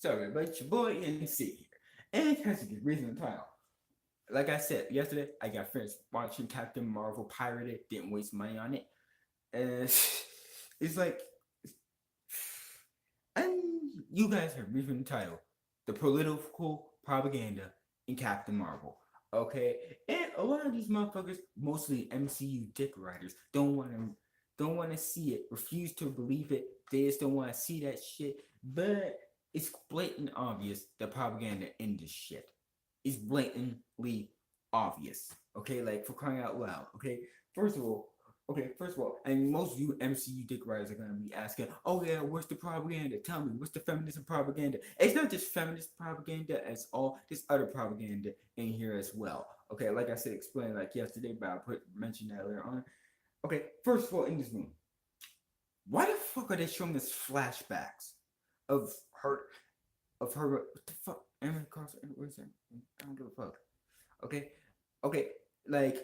Sorry, but it's your boy E.N.C here. And has a good reason to title. Like I said yesterday, I got finished watching Captain Marvel pirated, didn't waste money on it. And it's like, and you guys have reason the title. The political propaganda in Captain Marvel. Okay? And a lot of these motherfuckers, mostly MCU dick writers, don't want to see it, refuse to believe it. They just don't want to see that shit. But it's blatant obvious the propaganda in this shit is blatantly obvious. Okay, like for crying out loud. First of all, first of all, and most of you MCU dick writers are gonna be asking, "Oh yeah, what's the propaganda? Tell me, what's the feminism propaganda?" It's not just feminist propaganda as all. There's other propaganda in here as well. Okay, like I said, explained like yesterday, but I mentioned that later on. Okay, first of all, in this room, why the fuck are they showing us flashbacks of her what the fuck? Aaron Carson, what is that? I don't give a fuck. Okay, okay, like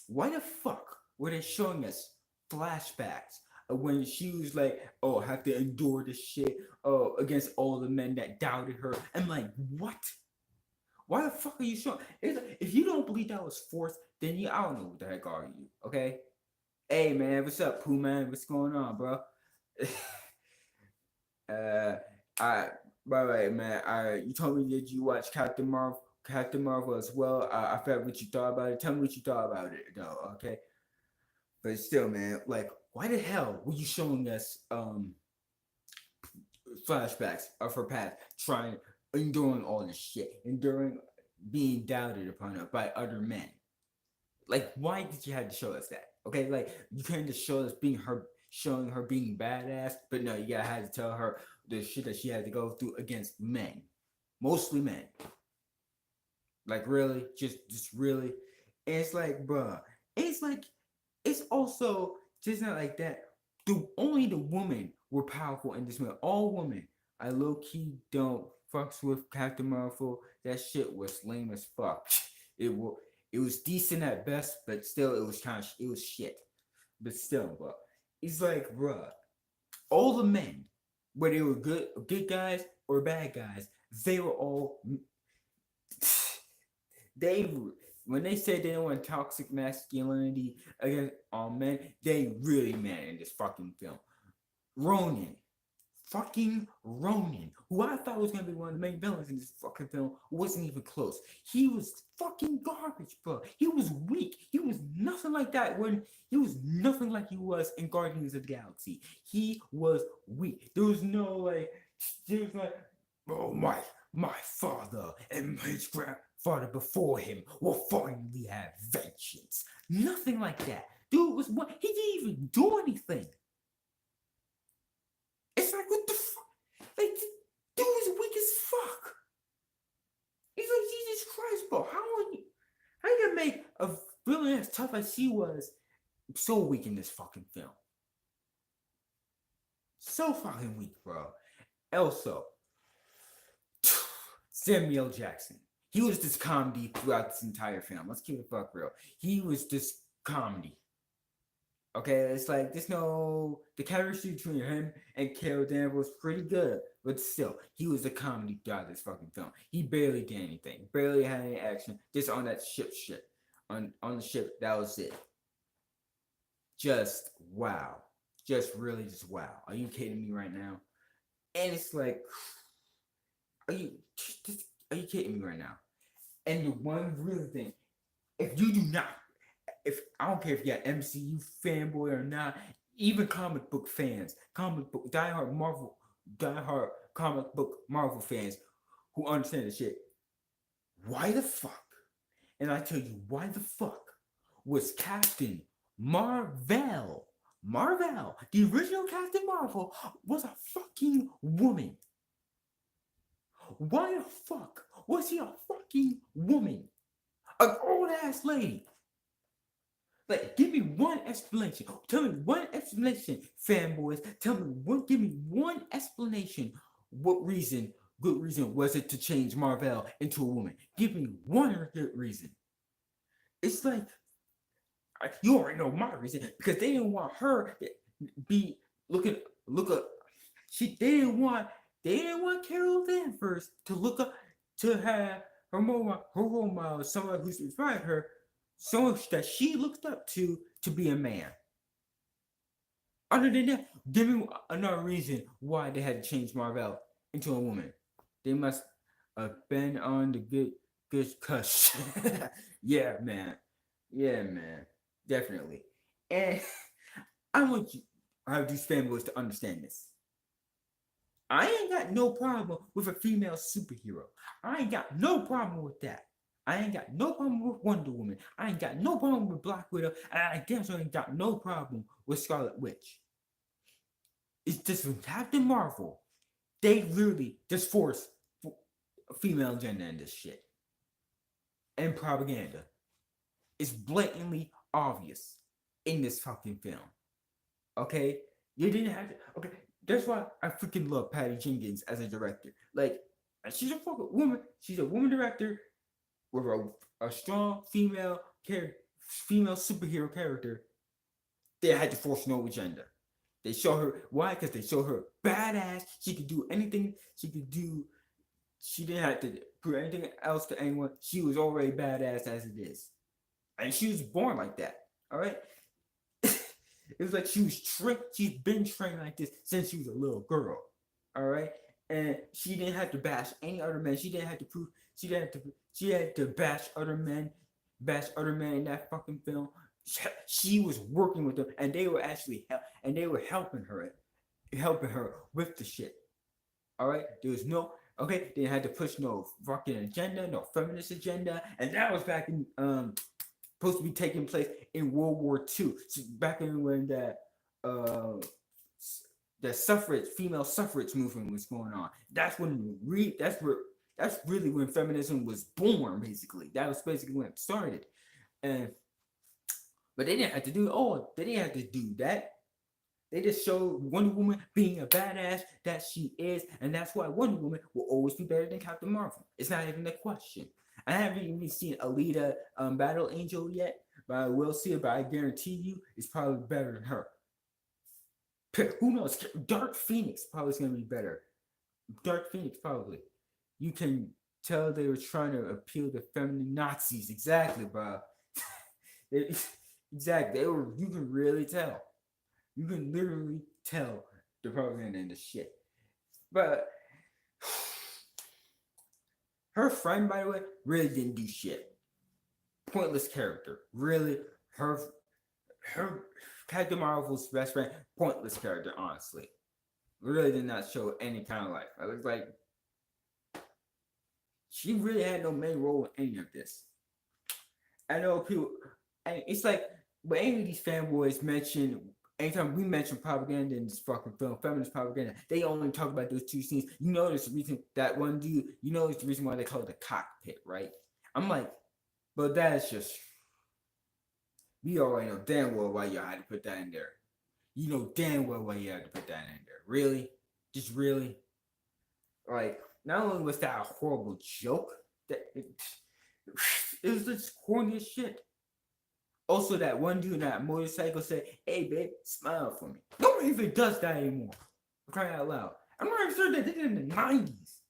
why the fuck were they showing us flashbacks of when she was like, oh, I have to endure this shit, oh, against all the men that doubted her? I'm like, what? Why the fuck are you showing? If you don't believe that was forced, then I don't know what the heck are you, okay? Hey man, what's up, Pooh man? What's going on, bro? uh, I by the way, man, you told me that you watched Captain Marvel as well. I forgot what you thought about it. Tell me what you thought about it, though. Okay, but still, man, like, why the hell were you showing us flashbacks of her past, enduring all this shit, enduring being doubted upon her by other men? Like, why did you have to show us that? Okay, like you can't just show us showing her being badass, but no, you gotta have to tell her the shit that she had to go through against men, mostly men. Like really, just really. And it's like, bruh, it's like it's also just not like that. Only the women were powerful in this movie. All women. I low key don't fucks with Captain Marvel. That shit was lame as fuck. It was it was decent at best, but still it was it was shit. But still, but it's like, bruh, all the men, whether they were good guys or bad guys, they were all they when they said they don't want toxic masculinity against all men, they really meant in this fucking film. Ronan, fucking Ronan, who I thought was gonna be one of the main villains in this fucking film, wasn't even close. He was fucking garbage, bro. He was weak. He was nothing like that when he was nothing like he was in Guardians of the Galaxy. He was weak. There was no like, there was like, oh my father and his grandfather before him will finally have vengeance. Nothing like that. Dude was what? He didn't even do anything. It's like, what the fuck? Like, dude is weak as fuck. He's like, Jesus Christ, bro. How you gonna make a villain as tough as he was so weak in this fucking film? So fucking weak, bro. Also, Samuel Jackson. He was this comedy throughout this entire film. Let's keep it fuck real. He was this comedy. Okay, it's like there's no the chemistry between him and Carol Danvers was pretty good, but still, he was a comedy throughout this fucking film. He barely did anything, barely had any action, just on that shit. On the ship, that was it. Just wow, just really just wow. Are you kidding me right now? And it's like, are you are you kidding me right now? And the one real thing, if you do not, if I don't care if you're MCU fanboy or not, even comic book fans, diehard comic book Marvel fans who understand the shit, why the fuck? And I tell you, why the fuck was Captain Marvel, the original Captain Marvel, was a fucking woman? Why the fuck was he a fucking woman? An old ass lady. Like, give me one explanation. Tell me one explanation, fanboys. Tell me one. Give me one explanation. What reason? Good reason was it to change Marvel into a woman? Give me one good reason. It's like you already know my reason because they didn't want her to be look at she they didn't want They didn't want Carol Danvers to look up to have her role model, someone who's inspired her, someone that she looked up to be a man. Other than that, give me another reason why they had to change Marvel into a woman. They must have been on the good cuss. Yeah, man. Yeah, man. Definitely. And I want you, I have these fanboys to understand this. I ain't got no problem with a female superhero. I ain't got no problem with that. I ain't got no problem with Wonder Woman. I ain't got no problem with Black Widow. And I definitely ain't got no problem with Scarlet Witch. It's just with Captain Marvel, they literally just force a female agenda in this shit. And propaganda. It's blatantly obvious in this fucking film. Okay? You didn't have to. Okay, that's why I freaking love Patty Jenkins as a director. Like, she's a fucking woman. She's a woman director with a strong female superhero character. They had to force no agenda. They show her why? Because they show her badass. She could do anything. She could do. She didn't have to prove anything else to anyone. She was already badass as it is, and she was born like that. All right. It was like she was trained. She's been trained like this since she was a little girl. All right, and she didn't have to bash any other men. She didn't have to prove. She didn't have to. She had to bash other men. Bash other men in that fucking film. She was working with them, and they were actually and they were helping her with the shit. All right, there was no. Okay, they had to push no fucking agenda, no feminist agenda, and that was back in supposed to be taking place in World War II. So back in when uh the suffrage, female suffrage movement was going on. That's when that's really when feminism was born. Basically, that was basically when it started. And but they didn't have to do they didn't have to do that. They just showed Wonder Woman being a badass that she is, and that's why Wonder Woman will always be better than Captain Marvel. It's not even a question. I haven't even seen Alita Battle Angel yet, but I will see it. But I guarantee you, it's probably better than her. Who knows? Dark Phoenix probably is gonna be better. Dark Phoenix probably. You can tell they were trying to appeal to feminine Nazis. Exactly, bro. Exactly. They were. You can really tell. You can literally tell the propaganda and the shit. But her friend, by the way, really didn't do shit. Pointless character. Really, her Captain Marvel's best friend, pointless character, honestly. Really did not show any kind of life. I was like, she really had no main role in any of this. I know people, and it's like, but any of these fanboys mention, anytime we mention propaganda in this fucking film, feminist propaganda, they only talk about those two scenes. You know, there's the reason that one dude, you know, it's the reason why they call it the cockpit, right? I'm like, but that's just, we already know damn well why y'all had to put that in there. You know damn well why you had to put that in there. Really? Just really? Like, not only was that a horrible joke, it was just corny as shit. Also, that one dude in that motorcycle said, "Hey, babe, smile for me." Nobody even does that anymore. I'm crying out loud. I'm not even sure they did it in the 90s.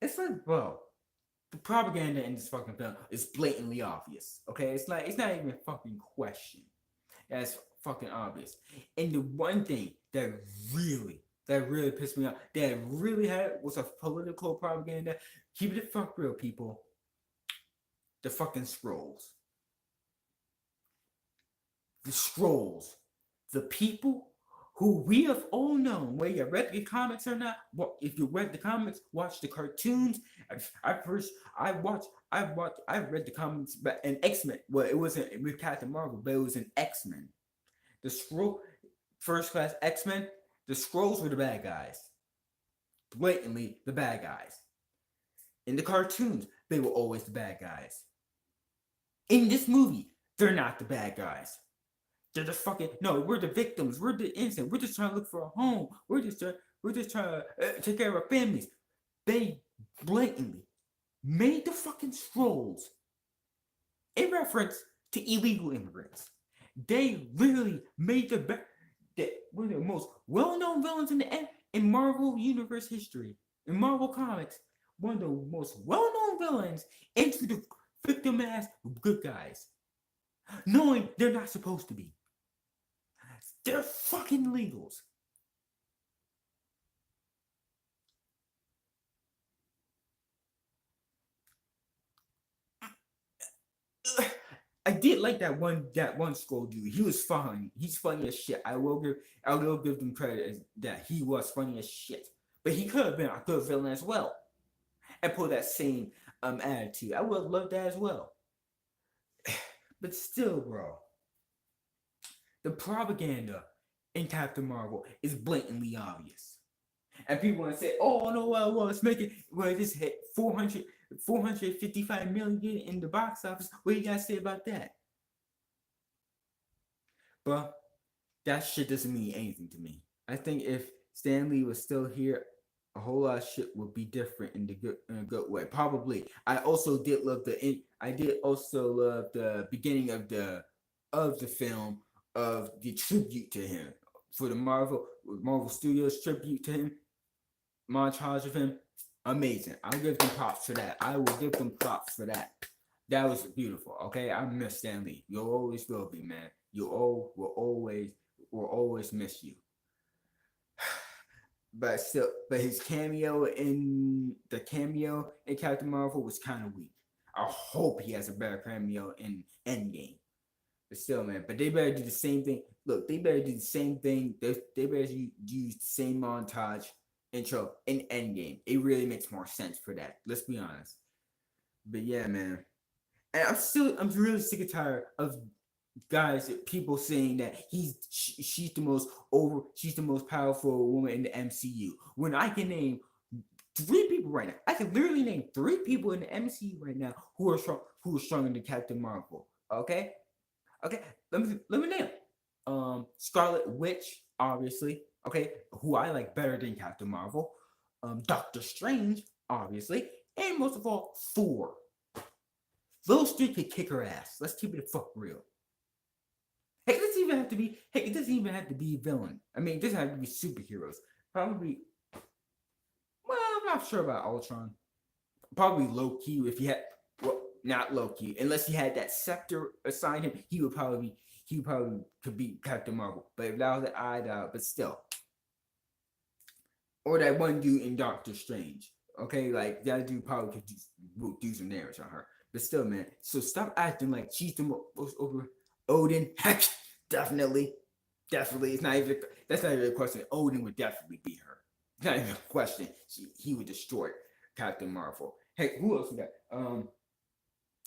It's like, bro, the propaganda in this fucking film is blatantly obvious. Okay, it's not even a fucking question. That's fucking obvious. And the one thing that really pissed me off, that really had was a political propaganda. Keep it fuck real, people. The fucking scrolls. The scrolls. The people who we have all known, whether you read the comics or not. If you read the comics, watch the cartoons. I read the comics, but in X-Men. Well, it wasn't with Captain Marvel, but it was in X-Men. The scroll, first class X-Men. The scrolls were the bad guys, blatantly the bad guys. In the cartoons, they were always the bad guys. In this movie, they're not the bad guys. They're the fucking no. We're the victims. We're the innocent. We're just trying to look for a home. We're just trying to take care of our families. They blatantly made the fucking scrolls in reference to illegal immigrants. They literally made one of the most well-known villains in the end. in Marvel Universe history, in Marvel Comics, one of the most well-known villains into the victim as good guys, knowing they're not supposed to be. They're fucking legals. I did like that one Skull dude. He was funny. He's funny as shit. I will give them credit as that he was funny as shit. But he could have been a good villain as well and pull that same attitude. I would have loved that as well. But still, bro, the propaganda in Captain Marvel is blatantly obvious. And people want to say, "Oh no, well, let's make it. Well, this hit 455 million in the box office. What do you guys say about that?" But that shit doesn't mean anything to me. I think if Stanley was still here, a whole lot of shit would be different in a good way. Probably. I did also love the beginning of the film of the tribute to him for the Marvel Studios tribute to him montage of him. Amazing. I'll give them props for that. I will give them props for that. That was beautiful. Okay, I miss Stanley. You always will be, man. You all will always miss you. But his cameo in Captain Marvel was kind of weak. I hope he has a better cameo in Endgame. But still, man. But they better do the same thing. Look, they better do the same thing. They better use the same montage intro in Endgame. It really makes more sense for that. Let's be honest. But yeah, man. And I'm really sick and tired of people saying that she's the most powerful woman in the MCU. When I can name three people right now, I can literally name three people in the MCU right now who are stronger than Captain Marvel. Okay, okay. Let me name. Scarlet Witch, obviously. Okay, who I like better than Captain Marvel. Doctor Strange, obviously, and most of all, Thor. Those three could kick her ass. Let's keep it the fuck real. Heck, it doesn't even have to be. Heck, it doesn't even have to be a villain. I mean, it doesn't have to be superheroes. Probably. Well, I'm not sure about Ultron. Probably low key if he had. Well, not low key. Unless he had that scepter assigned him, he would probably could beat Captain Marvel. But if that was an eye, but still, or that one dude in Doctor Strange. Okay, like that dude probably could do some damage on her. But still, man. So stop acting like she's the most over Odin. Heck, definitely, definitely. It's not even that's not even a question. Odin would definitely beat her. It's not even a question. He would destroy Captain Marvel. Heck, who else we got?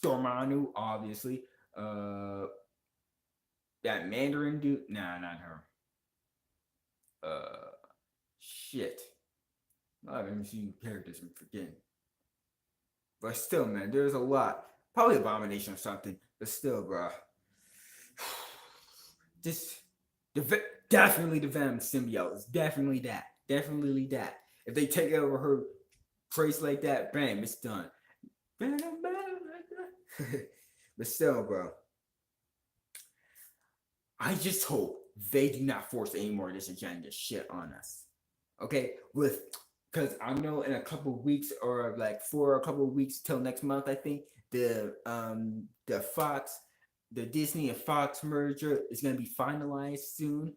Dormammu, obviously. Uh, that Mandarin dude. Nah, not her. Uh, shit. A lot of MCU characters I'm forgetting. But still, man, there's a lot. Probably Abomination or something. But still, bro. Just definitely the Venom symbiote. It's definitely that. Definitely that. If they take over her trace like that, bam, it's done. But still, bro. I just hope they do not force any more of this agenda shit on us. Okay? Because I know in a couple of weeks or like for a couple of weeks till next month, I think the Disney and Fox merger is gonna be finalized soon.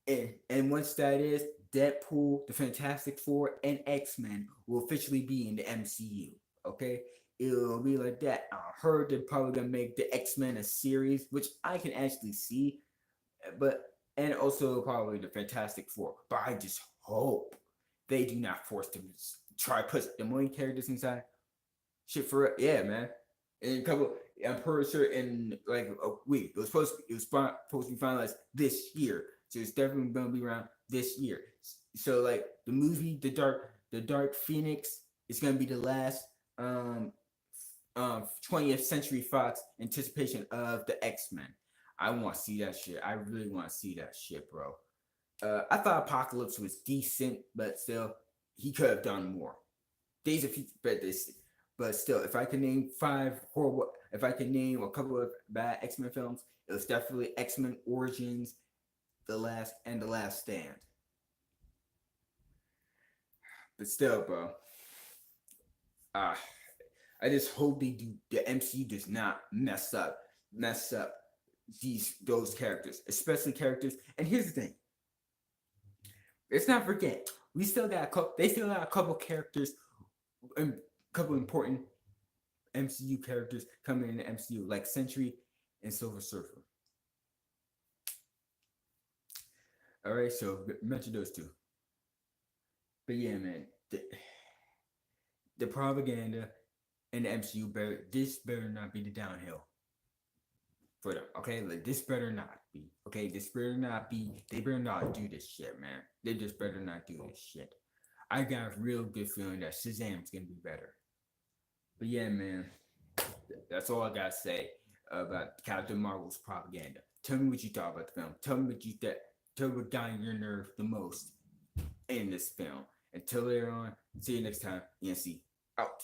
And once that is, Deadpool, the Fantastic Four, and X-Men will officially be in the MCU. Okay? It'll be like that. I heard they're probably gonna make the X-Men a series, which I can actually see, but and also probably the Fantastic Four. But I just hope they do not force them to try to put the main characters inside. Shit for it, yeah, man. In a couple, I'm pretty sure in like a week. It was supposed to be finalized this year, so it's definitely gonna be around this year. So like the movie, the Dark Phoenix is gonna be the last 20th Century Fox anticipation of the X-Men. I want to see that shit. I really want to see that shit, bro. I thought Apocalypse was decent, but still, he could have done more. Days of Future, but still, if I can name a couple of bad X-Men films, it was definitely X-Men Origins, The Last Stand. But still, bro, uh, I just hope they do. The MCU does not mess up those characters, especially characters. And here's the thing: let's not forget, we still got a couple. They still got a couple characters, a couple important MCU characters coming in the MCU, like Sentry and Silver Surfer. All right, so mention those two. But yeah, man, the propaganda in the MCU better not be the downhill for them. Okay, like this better not be. Okay, this better not be. They better not do this shit, man. They just better not do this shit. I got a real good feeling that Shazam's gonna be better. But yeah, man, that's all I gotta say about Captain Marvel's propaganda. Tell me what you thought about the film. Tell me what you thought. Tell me what got on your nerve the most in this film. Until later on, see you next time. E.N.C. out.